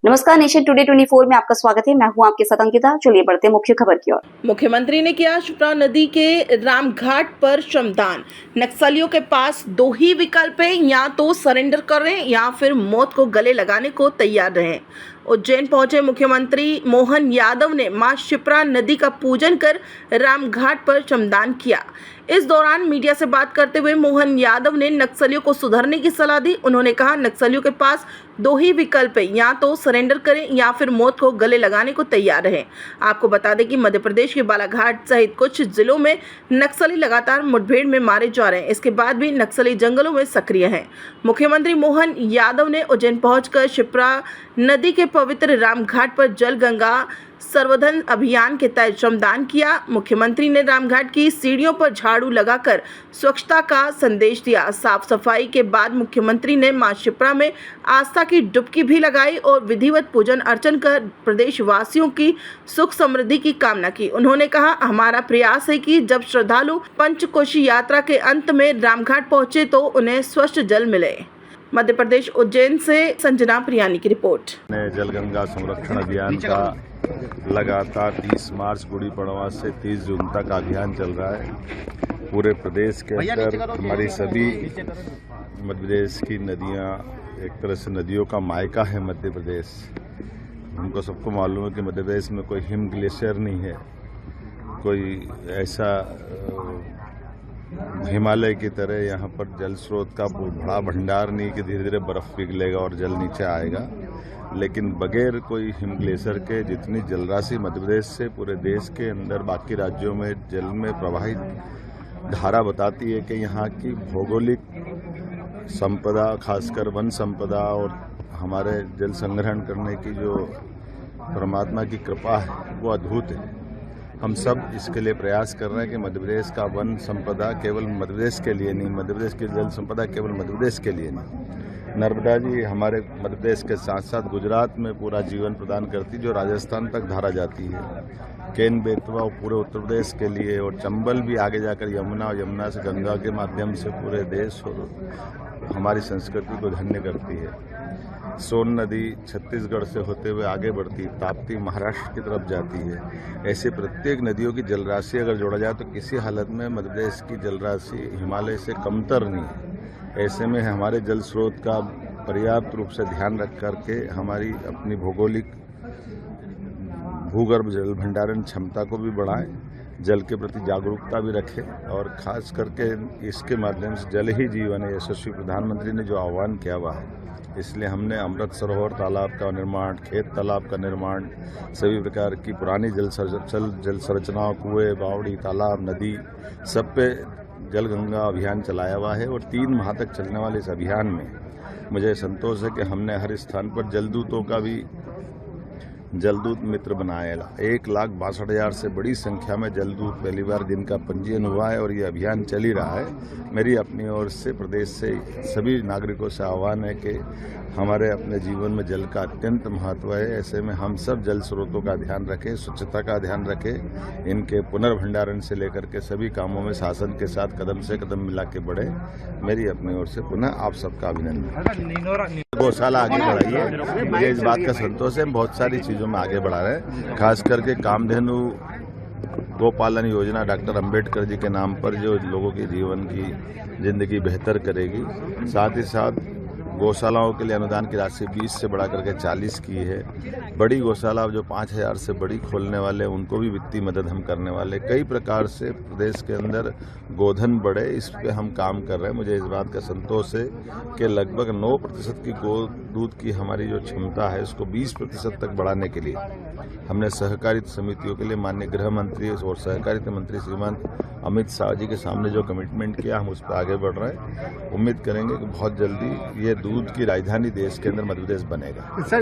नमस्कार, nation today 24 में आपका स्वागत है। मैं हूं आपके साथ अंकिता। चलिए बढ़ते हैं मुख्य खबर की ओर। मुख्यमंत्री ने किया शिप्रा नदी के रामघाट पर श्रमदान। नक्सलियों के पास दो ही विकल्प है, या तो सरेंडर करें या फिर मौत को गले लगाने को तैयार रहें। उज्जैन पहुंचे मुख्यमंत्री मोहन यादव ने मां शिप्रा नदी का पूजन कर रामघाट पर श्रमदान किया। इस दौरान मीडिया से बात करते हुए मोहन यादव ने नक्सलियों को सुधरने की सलाह दी। उन्होंने कहा, नक्सलियों के पास दो ही विकल्प है, या तो सरेंडर करें या फिर मौत को गले लगाने को तैयार रहें। आपको बता दें कि मध्य प्रदेश के बालाघाट सहित कुछ जिलों में नक्सली लगातार मुठभेड़ में मारे जा रहे हैं। इसके बाद भी नक्सली जंगलों में सक्रिय हैं। मुख्यमंत्री मोहन यादव ने उज्जैन पहुंचकर शिप्रा नदी के पवित्र रामघाट पर जल गंगा सर्वधन अभियान के तहत श्रमदान किया। मुख्यमंत्री ने रामघाट की सीढ़ियों पर झाड़ू लगाकर स्वच्छता का संदेश दिया। साफ सफाई के बाद मुख्यमंत्री ने मां शिप्रा में आस्था की डुबकी भी लगाई और विधिवत पूजन अर्चन कर प्रदेशवासियों की सुख समृद्धि की कामना की। उन्होंने कहा, हमारा प्रयास है कि जब श्रद्धालु पंचकोशी यात्रा के अंत में रामघाट पहुंचे तो उन्हें स्वच्छ जल मिले। मध्य प्रदेश उज्जैन से संजना प्रियानी की रिपोर्ट। जल गंगा संरक्षण अभियान का लगातार 30 मार्च गुड़ी पड़वा से 30 जून तक अभियान चल रहा है। पूरे प्रदेश के अंदर हमारी सभी मध्य प्रदेश की नदियां, एक तरह से नदियों का मायका है मध्य प्रदेश। हमको सबको मालूम है कि मध्य प्रदेश में कोई हिम ग्लेशियर नहीं है, कोई ऐसा हिमालय की तरह यहाँ पर जल स्रोत का बड़ा भंडार नहीं कि धीरे धीरे बर्फ पिघलेगा और जल नीचे आएगा। लेकिन बगैर कोई हिम ग्लेशियर के जितनी जलराशि मध्य प्रदेश से पूरे देश के अंदर बाकी राज्यों में जल में प्रवाहित धारा बताती है कि यहाँ की भौगोलिक संपदा, खासकर वन संपदा और हमारे जल संग्रहण करने की जो परमात्मा की कृपा है वो अद्भुत है। हम सब इसके लिए प्रयास कर रहे हैं कि मध्य प्रदेश का वन संपदा केवल मध्य प्रदेश के लिए नहीं, मध्य प्रदेश की जल संपदा केवल मध्य प्रदेश के लिए नहीं। नर्मदा जी हमारे मध्य प्रदेश के साथ साथ गुजरात में पूरा जीवन प्रदान करती, जो राजस्थान तक धारा जाती है। केन बेतवा पूरे उत्तर प्रदेश के लिए, और चंबल भी आगे जाकर यमुना, और यमुना से गंगा के माध्यम से पूरे देश और हमारी संस्कृति को धन्य करती है। सोन नदी छत्तीसगढ़ से होते हुए आगे बढ़ती, ताप्ती महाराष्ट्र की तरफ जाती है। ऐसे प्रत्येक नदियों की जलराशि अगर जोड़ा जाए तो किसी हालत में मध्य प्रदेश की जलराशि हिमालय से कमतर नहीं है। ऐसे में हमारे जल स्रोत का पर्याप्त रूप से ध्यान रख करके हमारी अपनी भौगोलिक भूगर्भ जल भंडारण क्षमता को भी बढ़ाएं, जल के प्रति जागरूकता भी रखें, और खास करके इसके माध्यम से जल ही जीवन है, यशस्वी प्रधानमंत्री ने जो आह्वान किया हुआ है। इसलिए हमने अमृत सरोवर तालाब का निर्माण, खेत तालाब का निर्माण, सभी प्रकार की पुरानी जल संरचनाओं, कुएं, बावड़ी, तालाब, नदी, सब पे जल गंगा अभियान चलाया हुआ है। और 3 माह तक चलने वाले इस अभियान में मुझे संतोष है कि हमने हर स्थान पर जलदूतों का भी जलदूत मित्र बनाया। 1,62,000 से बड़ी संख्या में जलदूत पहली बार दिन का पंजीयन हुआ है और ये अभियान चल ही रहा है। मेरी अपनी ओर से प्रदेश से सभी नागरिकों से आह्वान है कि हमारे अपने जीवन में जल का अत्यंत महत्व है। ऐसे में हम सब जल स्रोतों का ध्यान रखें, स्वच्छता का ध्यान रखें, इनके पुनर्भंडारण से लेकर के सभी कामों में शासन के साथ कदम से कदम मिला के बढ़े। मेरी अपनी ओर से पुनः आप सबका अभिनंदन। गौशाला आगे बढ़ाई है, मुझे इस बात का संतोष है। बहुत सारी चीज़ों में आगे बढ़ा रहे हैं, खास करके कामधेनु गोपालन योजना डॉक्टर अंबेडकर जी के नाम पर, जो लोगों की जीवन की जिंदगी बेहतर करेगी। साथ ही साथ गौशालाओं के लिए अनुदान की राशि 20 से बढ़ा करके 40 की है। बड़ी गौशाला जो 5,000 से बड़ी खोलने वाले, उनको भी वित्तीय मदद हम करने वाले। कई प्रकार से प्रदेश के अंदर गोधन बढ़े, इस पे हम काम कर रहे हैं। मुझे इस बात का संतोष है कि लगभग 9% की गौ दूध की हमारी जो क्षमता है उसको 20% तक बढ़ाने के लिए हमने सहकारिता समितियों के लिए माननीय गृह मंत्री और सहकारिता मंत्री श्रीमान अमित शाह जी के सामने जो कमिटमेंट किया, हम उस पर आगे बढ़ रहे हैं। उम्मीद करेंगे कि बहुत जल्दी ये दूध की राजधानी देश के अंदर मध्य प्रदेश बनेगा।